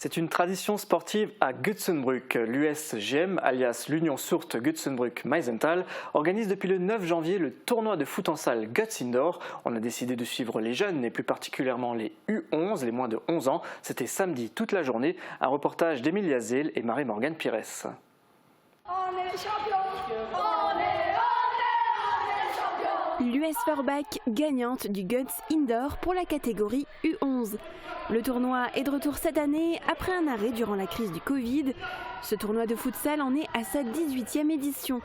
C'est une tradition sportive à Götzenbrück. L'USGM, alias l'Union Surte Götzenbrück-Meisenthal, organise depuis le 9 janvier le tournoi de foot en salle Götz Indoor. On a décidé de suivre les jeunes et plus particulièrement les U11, les moins de 11 ans. C'était samedi toute la journée. Un reportage d'Emilia Zeel et Marie-Morgane Pires. On est champion, L'US Forbach gagnante du Götz Indoor pour la catégorie U11. Le tournoi est de retour cette année après un arrêt durant la crise du Covid. Ce tournoi de futsal en est à sa 18e édition.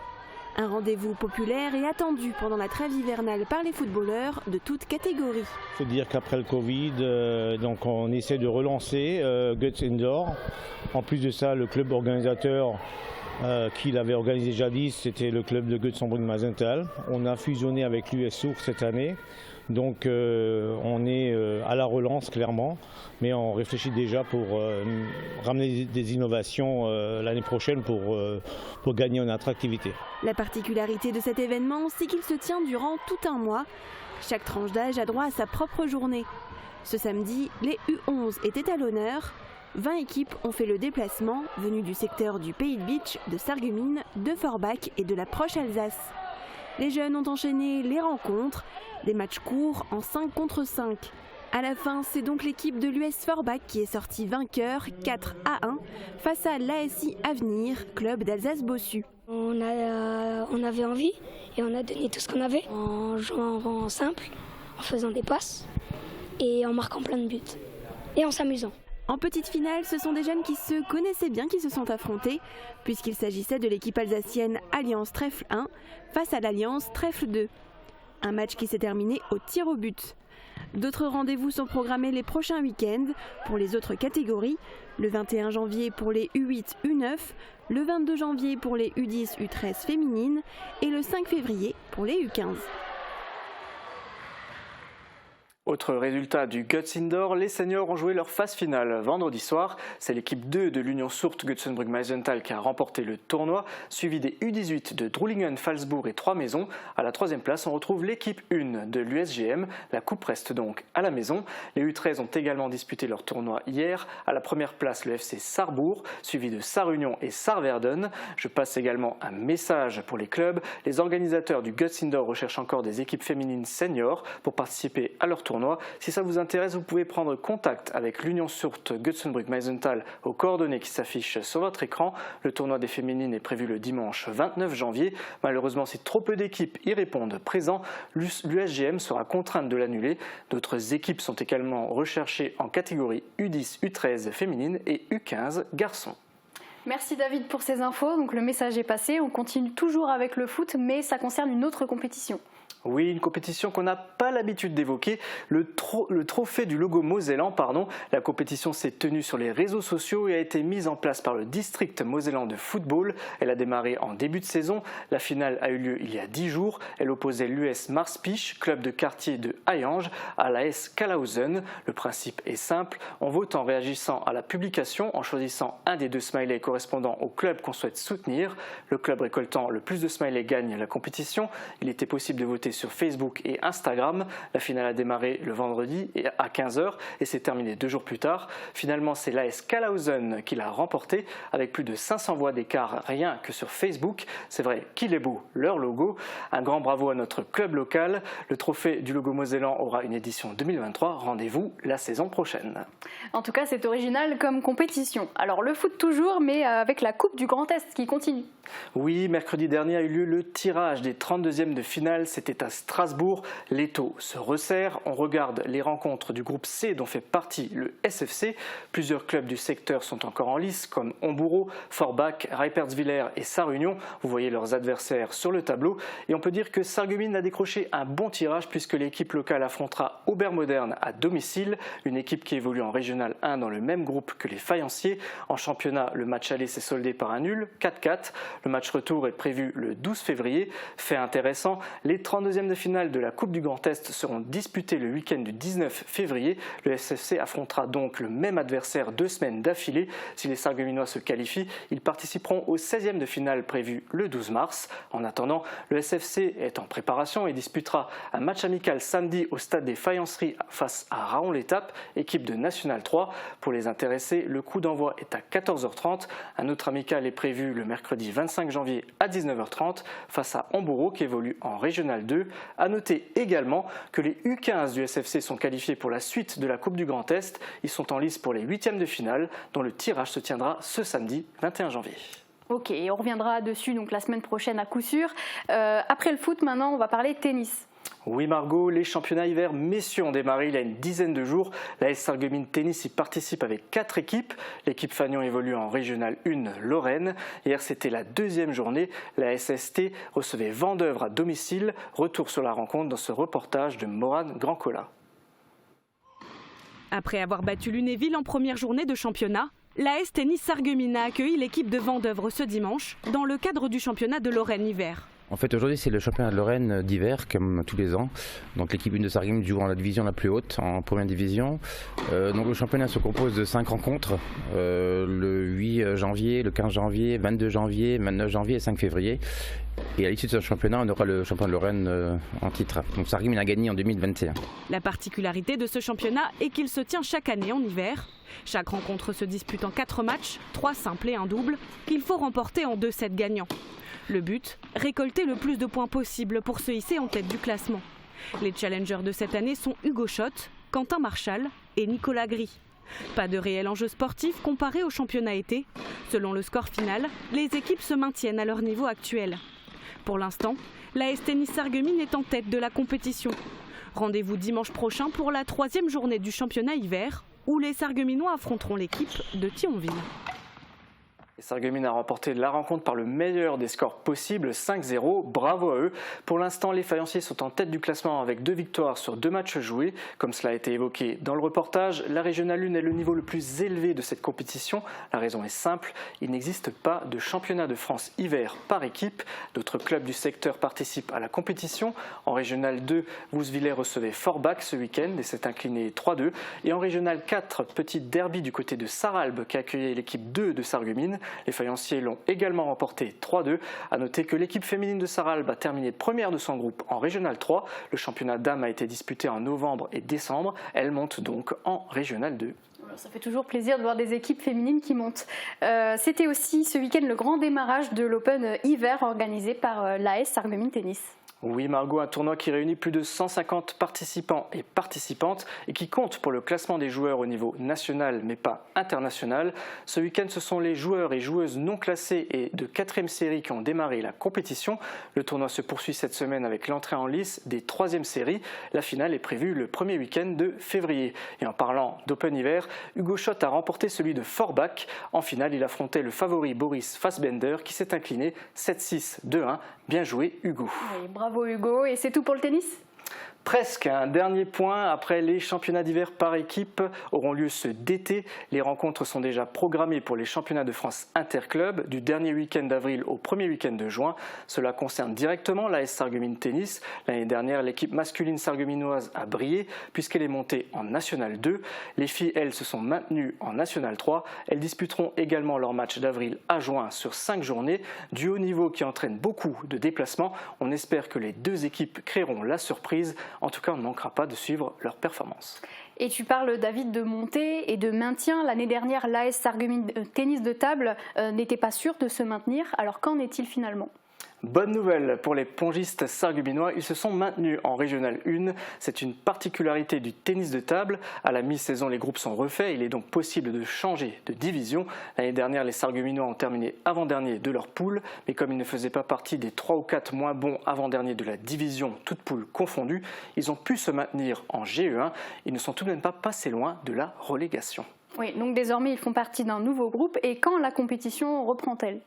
Un rendez-vous populaire et attendu pendant la trêve hivernale par les footballeurs de toutes catégories. Il faut dire qu'après le Covid, donc on essaie de relancer Götz Indoor. En plus de ça, le club organisateur qui l'avait organisé jadis, c'était le club de Götzenbrück-Meisenthal. On a fusionné avec l'US Surte cette année, donc on est à la relance clairement, mais on réfléchit déjà pour ramener des innovations l'année prochaine pour gagner en attractivité. La particularité de cet événement, c'est qu'il se tient durant tout un mois. Chaque tranche d'âge a droit à sa propre journée. Ce samedi, les U11 étaient à l'honneur. 20 équipes ont fait le déplacement, venues du secteur du Pays de Bitche, de Sarreguemines, de Forbach et de la proche Alsace. Les jeunes ont enchaîné les rencontres, des matchs courts en 5 contre 5. À la fin, c'est donc l'équipe de l'US Forbach qui est sortie vainqueur 4-1 face à l'ASI Avenir, club d'Alsace-Bossu. On avait envie et on a donné tout ce qu'on avait en jouant en simple, en faisant des passes et en marquant plein de buts et en s'amusant. En petite finale, ce sont des jeunes qui se connaissaient bien qui se sont affrontés, puisqu'il s'agissait de l'équipe alsacienne Alliance Trèfle 1 face à l'Alliance Trèfle 2. Un match qui s'est terminé au tir au but. D'autres rendez-vous sont programmés les prochains week-ends pour les autres catégories, le 21 janvier pour les U8, U9, le 22 janvier pour les U10, U13 féminines et le 5 février pour les U15. Autre résultat du Götz Indoor, les seniors ont joué leur phase finale vendredi soir. C'est l'équipe 2 de l'Union Surte Götzenbrück-Meisenthal qui a remporté le tournoi, suivi des U18 de Drulingen, Pfalzbourg et Trois-Maisons. À la 3e place, on retrouve l'équipe 1 de l'USGM. La coupe reste donc à la maison. Les U13 ont également disputé leur tournoi hier. À la première place, le FC Sarrebourg, suivi de Sarre-Union et Sarre-Verdun. Je passe également un message pour les clubs. Les organisateurs du Götz Indoor recherchent encore des équipes féminines seniors pour participer à leur tournoi. Si ça vous intéresse, vous pouvez prendre contact avec l'Union Surte Götzenbrück-Meisenthal aux coordonnées qui s'affichent sur votre écran. Le tournoi des féminines est prévu le dimanche 29 janvier. Malheureusement, si trop peu d'équipes y répondent présent, l'USGM sera contrainte de l'annuler. D'autres équipes sont également recherchées en catégorie U10, U13 féminine et U15 garçons. Merci David pour ces infos. Donc le message est passé. On continue toujours avec le foot, mais ça concerne une autre compétition. Oui, une compétition qu'on n'a pas l'habitude d'évoquer, le trophée du logo mosellan. La compétition s'est tenue sur les réseaux sociaux et a été mise en place par le district mosellan de football. Elle a démarré en début de saison. La finale a eu lieu il y a 10 jours. Elle opposait l'US Marspich, club de quartier de Hayange, à l'AS Kalausen. Le principe est simple. On vote en réagissant à la publication, en choisissant un des 2 smileys correspondant au club qu'on souhaite soutenir. Le club récoltant le plus de smileys gagne la compétition. Il était possible de voter sur Facebook et Instagram. La finale a démarré le vendredi à 15 h et s'est terminée 2 jours plus tard. Finalement, c'est l'AS Kalausen qui l'a remporté avec plus de 500 voix d'écart rien que sur Facebook. C'est vrai qu'il est beau, leur logo. Un grand bravo à notre club local. Le trophée du logo mosellan aura une édition 2023. Rendez-vous la saison prochaine. En tout cas, c'est original comme compétition. Alors le foot toujours, mais avec la Coupe du Grand Est qui continue. Oui, mercredi dernier a eu lieu le tirage des 32e de finale. C'était à Strasbourg. L'étau se resserre. On regarde les rencontres du groupe C dont fait partie le SFC. Plusieurs clubs du secteur sont encore en lice comme Hombourg, Forbach, Reipertswiller et Sarre-Union. Vous voyez leurs adversaires sur le tableau. Et on peut dire que Sarreguemines a décroché un bon tirage puisque l'équipe locale affrontera Aubert-Moderne à domicile. Une équipe qui évolue en Régional 1 dans le même groupe que les Fayenciers. En championnat, le match aller s'est soldé par un nul, 4-4. Le match retour est prévu le 12 février. Fait intéressant, les 32e de finale de la Coupe du Grand Est seront disputées le week-end du 19 février. Le SFC affrontera donc le même adversaire 2 semaines d'affilée. Si les Sarregueminois se qualifient, ils participeront au 16e de finale prévu le 12 mars. En attendant, le SFC est en préparation et disputera un match amical samedi au stade des Faïenceries face à Raon-l'Étape, équipe de National 3. Pour les intéressés, le coup d'envoi est à 14h30. Un autre amical est prévu le mercredi 25 janvier à 19h30 face à Hambourg qui évolue en Régional 2. A noter également que les U15 du SFC sont qualifiés pour la suite de la Coupe du Grand Est. Ils sont en lice pour les 8e de finale dont le tirage se tiendra ce samedi 21 janvier. Ok, on reviendra dessus donc la semaine prochaine à coup sûr. Après le foot, maintenant, on va parler tennis. Oui Margot, les championnats hiver messieurs ont démarré il y a une dizaine de jours. L'AS Sarreguemines Tennis y participe avec 4 équipes. L'équipe Fagnon évolue en Régional 1 Lorraine. Hier c'était la 2e journée. La SST recevait Vendeuvre à domicile. Retour sur la rencontre dans ce reportage de Morane Grandcola. Après avoir battu Lunéville en première journée de championnat, l'AS Tennis Sarreguemines a accueilli l'équipe de Vendeuvre ce dimanche dans le cadre du championnat de Lorraine hiver. En fait, aujourd'hui, c'est le championnat de Lorraine d'hiver, comme tous les ans. Donc, l'équipe 1 de Sarreguemines joue dans la division la plus haute, en première division. Donc, le championnat se compose de 5 rencontres, le 8 janvier, le 15 janvier, 22 janvier, 29 janvier et 5 février. Et à l'issue de ce championnat, on aura le championnat de Lorraine en titre. Donc, Sarreguemines a gagné en 2021. La particularité de ce championnat est qu'il se tient chaque année en hiver. Chaque rencontre se dispute en 4 matchs, 3 simples et un double, qu'il faut remporter en 2 sets gagnants. Le but, récolter le plus de points possible pour se hisser en tête du classement. Les challengers de cette année sont Hugo Schott, Quentin Marchal et Nicolas Gris. Pas de réel enjeu sportif comparé au championnat été. Selon le score final, les équipes se maintiennent à leur niveau actuel. Pour l'instant, l'AS Tennis Sarreguemines est en tête de la compétition. Rendez-vous dimanche prochain pour la 3e journée du championnat hiver, où les Sarregueminois affronteront l'équipe de Thionville. Les Sarreguemines a remporté la rencontre par le meilleur des scores possibles, 5-0. Bravo à eux. Pour l'instant, les Faïenciers sont en tête du classement avec 2 victoires sur 2 matchs joués. Comme cela a été évoqué dans le reportage, la Régionale 1 est le niveau le plus élevé de cette compétition. La raison est simple, il n'existe pas de championnat de France hiver par équipe. D'autres clubs du secteur participent à la compétition. En Régionale 2, Wousvillers recevait Forbach ce week-end et s'est incliné 3-2. Et en Régionale 4, petit derby du côté de Sarralbe qui accueillait l'équipe 2 de Sarreguemines. Les Faïenciers l'ont également remporté 3-2. A noter que l'équipe féminine de Sarralbe a terminé première de son groupe en Régional 3. Le championnat dames a été disputé en novembre et décembre. Elle monte donc en Régional 2. Ça fait toujours plaisir de voir des équipes féminines qui montent. C'était aussi ce week-end le grand démarrage de l'Open hiver organisé par l'AS Sarreguemines Tennis. Oui Margot, un tournoi qui réunit plus de 150 participants et participantes et qui compte pour le classement des joueurs au niveau national mais pas international. Ce week-end, ce sont les joueurs et joueuses non classés et de 4e série qui ont démarré la compétition. Le tournoi se poursuit cette semaine avec l'entrée en lice des 3e séries. La finale est prévue le premier week-end de février. Et en parlant d'Open hiver, Hugo Schott a remporté celui de Forbach. En finale, il affrontait le favori Boris Fassbender qui s'est incliné 7-6, 2-1. Bien joué Hugo. Oui, bravo Hugo, et c'est tout pour le tennis ? Presque. Un dernier point, après les championnats d'hiver par équipe auront lieu ce d'été. Les rencontres sont déjà programmées pour les championnats de France interclub du dernier week-end d'avril au premier week-end de juin. Cela concerne directement l'AS Sarreguemines Tennis. L'année dernière, l'équipe masculine sarregueminoise a brillé puisqu'elle est montée en National 2. Les filles, elles, se sont maintenues en National 3. Elles disputeront également leur match d'avril à juin sur 5 journées. Du haut niveau qui entraîne beaucoup de déplacements. On espère que les 2 équipes créeront la surprise. En tout cas, on ne manquera pas de suivre leur performance. Et tu parles, David, de montée et de maintien. L'année dernière, l'AS Sarreguemines Tennis de table n'était pas sûr de se maintenir. Alors qu'en est-il finalement ? Bonne nouvelle pour les pongistes sarregueminois, ils se sont maintenus en Régional 1. C'est une particularité du tennis de table. À la mi-saison, les groupes sont refaits. Il est donc possible de changer de division. L'année dernière, les sarregueminois ont terminé avant-dernier de leur poule. Mais comme ils ne faisaient pas partie des 3 ou 4 moins bons avant-derniers de la division, toutes poules confondues, ils ont pu se maintenir en GE1. Ils ne sont tout de même pas passés loin de la relégation. Oui, donc désormais, ils font partie d'un nouveau groupe. Et quand la compétition reprend-elle ?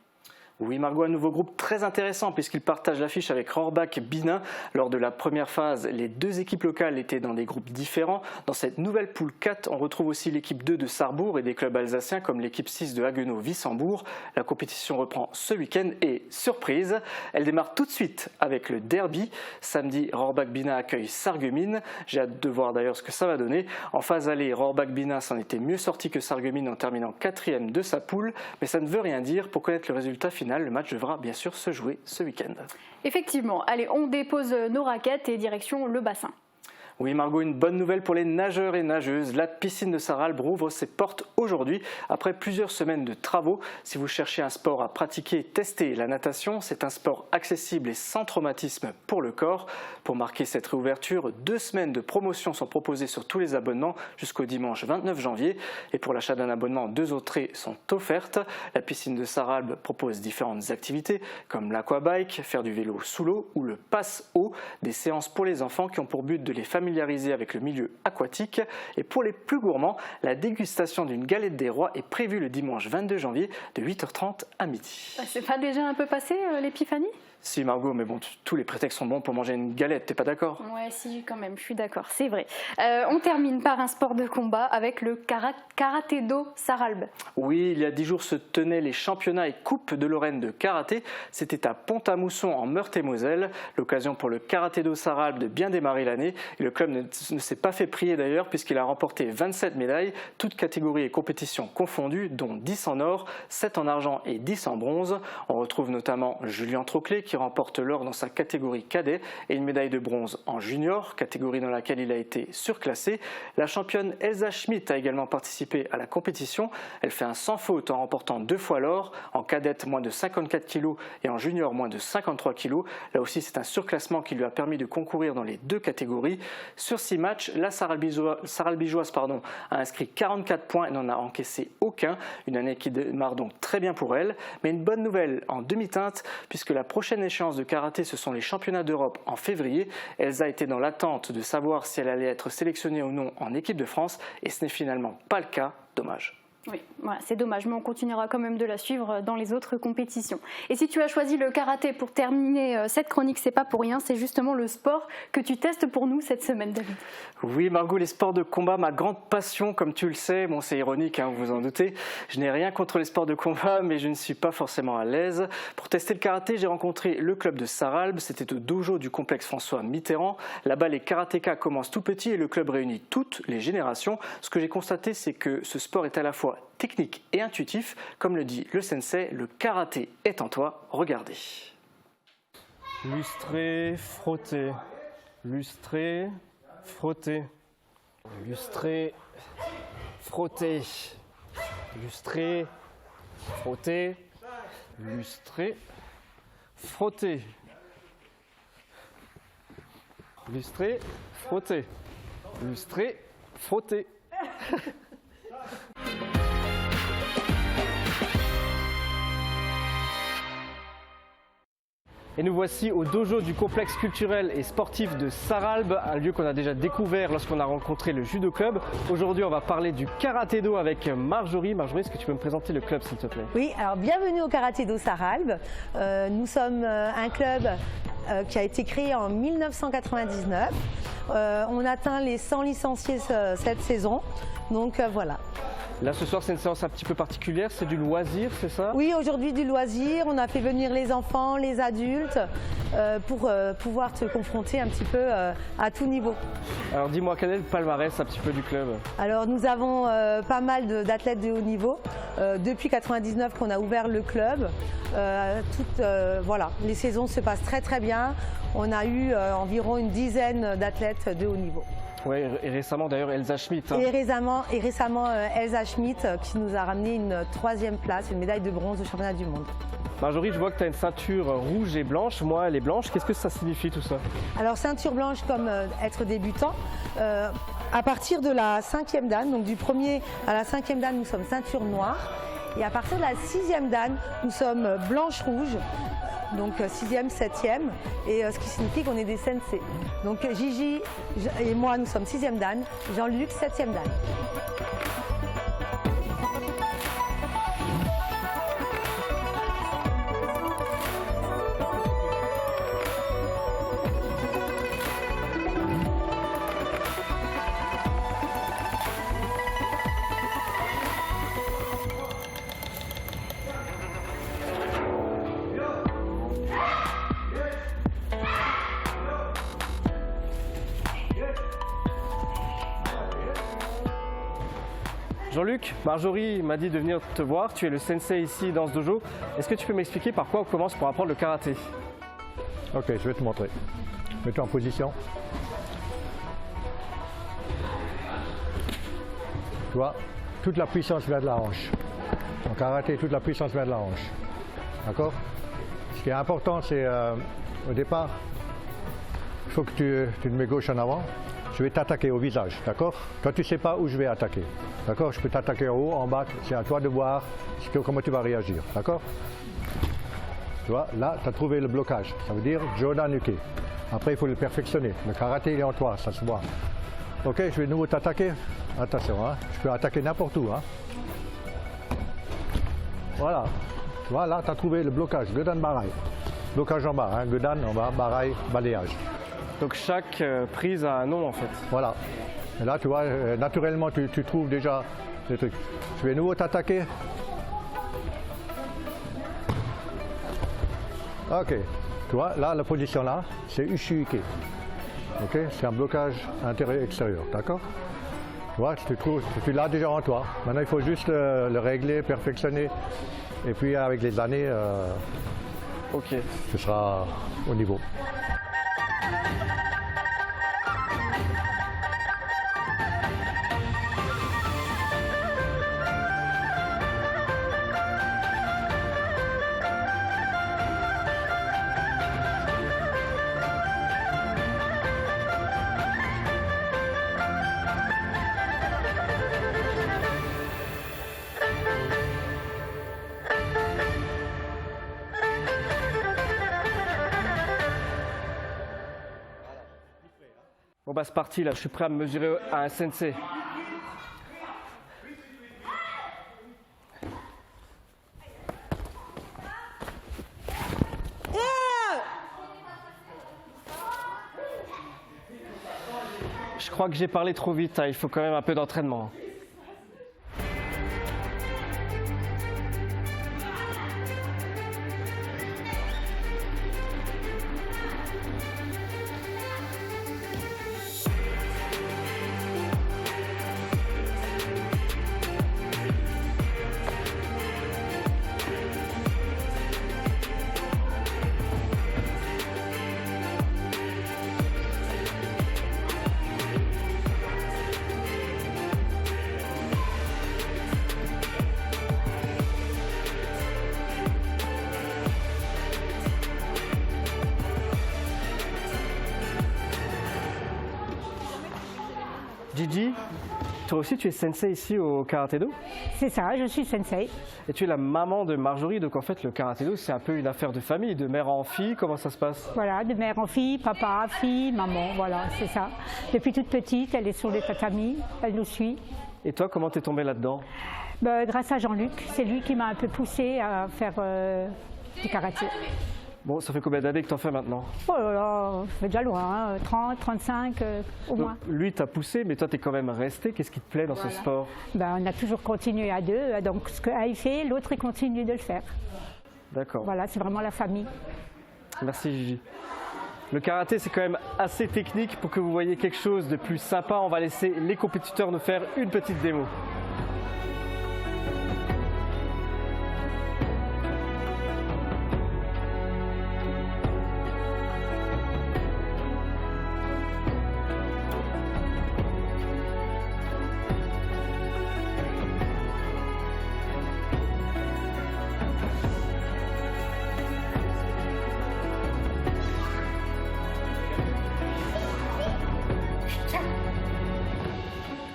Oui Margot, un nouveau groupe très intéressant puisqu'il partage l'affiche avec Rohrbach-Binin. Lors de la première phase, les deux équipes locales étaient dans des groupes différents. Dans cette nouvelle poule 4, on retrouve aussi l'équipe 2 de Sarrebourg et des clubs alsaciens comme l'équipe 6 de Haguenau-Wissembourg. La compétition reprend ce week-end et surprise, elle démarre tout de suite avec le derby. Samedi, Rohrbach-Binin accueille Sarreguemines. J'ai hâte de voir d'ailleurs ce que ça va donner. En phase aller, Rohrbach-Binin s'en était mieux sorti que Sarreguemines en terminant 4e de sa poule. Mais ça ne veut rien dire. Pour connaître le résultat final, le match devra bien sûr se jouer ce week-end. Effectivement, allez, on dépose nos raquettes et direction le bassin. Oui Margot, une bonne nouvelle pour les nageurs et nageuses. La piscine de Sarralbe rouvre ses portes aujourd'hui après plusieurs semaines de travaux. Si vous cherchez un sport à pratiquer, tester la natation, c'est un sport accessible et sans traumatisme pour le corps. Pour marquer cette réouverture, 2 semaines de promotion sont proposées sur tous les abonnements jusqu'au dimanche 29 janvier. Et pour l'achat d'un abonnement, 2 entrées sont offertes. La piscine de Sarralbe propose différentes activités comme l'aquabike, faire du vélo sous l'eau ou le passe-eau. Des séances pour les enfants qui ont pour but de les familiariser avec le milieu aquatique. Et pour les plus gourmands, la dégustation d'une galette des rois est prévue le dimanche 22 janvier de 8h30 à midi. C'est pas déjà un peu passé l'épiphanie ? Si Margot, mais bon, tous les prétextes sont bons pour manger une galette, t'es pas d'accord? Ouais, si, quand même, je suis d'accord, c'est vrai. On termine par un sport de combat avec le karaté-do Sarralbe. Oui, il y a 10 jours se tenaient les championnats et coupes de Lorraine de karaté. C'était à Pont-à-Mousson en Meurthe-et-Moselle. L'occasion pour le karaté-do Sarralbe de bien démarrer l'année. Et le club ne s'est pas fait prier d'ailleurs puisqu'il a remporté 27 médailles, toutes catégories et compétitions confondues, dont 10 en or, 7 en argent et 10 en bronze. On retrouve notamment Julien Troclet qui remporte l'or dans sa catégorie cadet et une médaille de bronze en junior, catégorie dans laquelle il a été surclassé. La championne Elsa Schmidt a également participé à la compétition. Elle fait un sans faute en remportant 2 fois l'or, en cadette moins de 54 kg et en junior moins de 53 kg. Là aussi, c'est un surclassement qui lui a permis de concourir dans les 2 catégories. Sur 6 matchs, la Sarralbigeoise a inscrit 44 points et n'en a encaissé aucun. Une année qui démarre donc très bien pour elle. Mais une bonne nouvelle en demi-teinte puisque la prochaine échéance de karaté, ce sont les championnats d'Europe en février. Elsa était dans l'attente de savoir si elle allait être sélectionnée ou non en équipe de France et ce n'est finalement pas le cas. Dommage. Oui, voilà, c'est dommage, mais on continuera quand même de la suivre dans les autres compétitions. Et si tu as choisi le karaté pour terminer cette chronique, c'est pas pour rien, c'est justement le sport que tu testes pour nous cette semaine, David. Oui, Margot, les sports de combat, ma grande passion, comme tu le sais. Bon, c'est ironique, vous vous en doutez. Je n'ai rien contre les sports de combat, mais je ne suis pas forcément à l'aise. Pour tester le karaté, j'ai rencontré le club de Sarralbe. C'était au dojo du complexe François Mitterrand. Là-bas, les karatékas commencent tout petits et le club réunit toutes les générations. Ce que j'ai constaté, c'est que ce sport est à la fois technique et intuitif. Comme le dit le sensei, le karaté est en toi. Regardez. Lustrer, frotter. Lustrer, frotter. Lustrer, frotter. Lustrer, frotter. Lustrer, frotter. Lustrer, frotter. Lustrer, frotter. Et nous voici au dojo du complexe culturel et sportif de Sarralbe, un lieu qu'on a déjà découvert lorsqu'on a rencontré le judo club. Aujourd'hui, on va parler du karaté-do avec Marjorie. Marjorie, est-ce que tu peux me présenter le club, s'il te plaît? Oui, alors bienvenue au karaté-do Sarralbe. Nous sommes un club qui a été créé en 1999. On atteint les 100 licenciés cette saison, donc voilà. Là, ce soir, c'est une séance un petit peu particulière, c'est du loisir, c'est ça? Oui, aujourd'hui du loisir, on a fait venir les enfants, les adultes, pour pouvoir se confronter un petit peu à tout niveau. Alors dis-moi, quel est le palmarès un petit peu du club? Alors nous avons pas mal d'athlètes de haut niveau, depuis 1999 qu'on a ouvert le club. Voilà, les saisons se passent très très bien, on a eu environ une dizaine d'athlètes de haut niveau. Oui, et récemment d'ailleurs Elsa Schmidt. Et récemment Elsa Schmidt qui nous a ramené une 3e place, une médaille de bronze au championnat du monde. Marjorie, je vois que tu as une ceinture rouge et blanche. Moi, elle est blanche. Qu'est-ce que ça signifie tout ça? Alors ceinture blanche comme être débutant. À partir de la 5e dan, donc du 1er à la 5e dan, nous sommes ceinture noire. Et à partir de la 6e dan, nous sommes blanche-rouge. Donc 6e, 7e, et ce qui signifie qu'on est des sensei. Donc Gigi et moi, nous sommes 6e dan, Jean-Luc, 7e dan. Jean-Luc, Marjorie m'a dit de venir te voir. Tu es le sensei ici dans ce dojo. Est-ce que tu peux m'expliquer par quoi on commence pour apprendre le karaté? Ok, je vais te montrer. Mets-toi en position. Tu vois, toute la puissance vient de la hanche. En karaté, toute la puissance vient de la hanche. D'accord? Ce qui est important, c'est au départ, il faut que tu te mets gauche en avant. Je vais t'attaquer au visage, d'accord? Toi, tu ne sais pas où je vais attaquer. D'accord? Je peux t'attaquer en haut, en bas. C'est à toi de voir comment tu vas réagir. D'accord? Tu vois, là, tu as trouvé le blocage. Ça veut dire Jodan Uke. Après, il faut le perfectionner. Le karaté, il est en toi, ça se voit. Ok, je vais de nouveau t'attaquer. Attention, hein, je peux attaquer n'importe où. Hein. Voilà. Tu vois, là, tu as trouvé le blocage. Godan Barai. Blocage en bas. Hein. Godan en bas, Barai, balayage. Donc chaque prise a un nom en fait. Voilà. Et là, tu vois, naturellement, tu trouves déjà des trucs. Je vais de nouveau t'attaquer. Ok. Tu vois, là, la position là, c'est Ushuike. Ok, c'est un blocage intérieur-extérieur, d'accord? Tu vois, tu l'as déjà en toi. Maintenant, il faut juste le régler, perfectionner. Et puis, avec les années, ok, tu seras au niveau. Bon bah c'est parti là, je suis prêt à me mesurer à un sensei. Je crois que j'ai parlé trop vite, hein. Il faut quand même un peu d'entraînement. Gigi, toi aussi tu es sensei ici au Karaté-Do? C'est ça, je suis sensei. Et tu es la maman de Marjorie, donc en fait le Karaté-Do c'est un peu une affaire de famille, de mère en fille, comment ça se passe? Voilà, de mère en fille, papa, fille, maman, voilà, c'est ça. Depuis toute petite, elle est sur les tatamis, elle nous suit. Et toi, comment t'es tombée là-dedans? Grâce à Jean-Luc, c'est lui qui m'a un peu poussée à faire du karaté. Bon, ça fait combien d'années que t'en fais maintenant? Oh là là, ça fait déjà loin, 30, 35 au moins. Lui t'a poussé, mais toi t'es quand même resté. Qu'est-ce qui te plaît dans ce sport? On a toujours continué à deux, donc ce qu'un fait, l'autre il continue de le faire. D'accord. Voilà, c'est vraiment la famille. Merci Gigi. Le karaté c'est quand même assez technique. Pour que vous voyez quelque chose de plus sympa, on va laisser les compétiteurs nous faire une petite démo.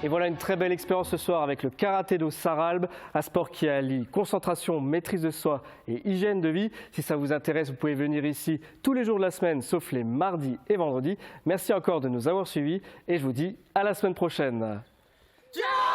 Et voilà une très belle expérience ce soir avec le Karaté-Do Sarralbe, un sport qui allie concentration, maîtrise de soi et hygiène de vie. Si ça vous intéresse, vous pouvez venir ici tous les jours de la semaine, sauf les mardis et vendredis. Merci encore de nous avoir suivis et je vous dis à la semaine prochaine. Ciao!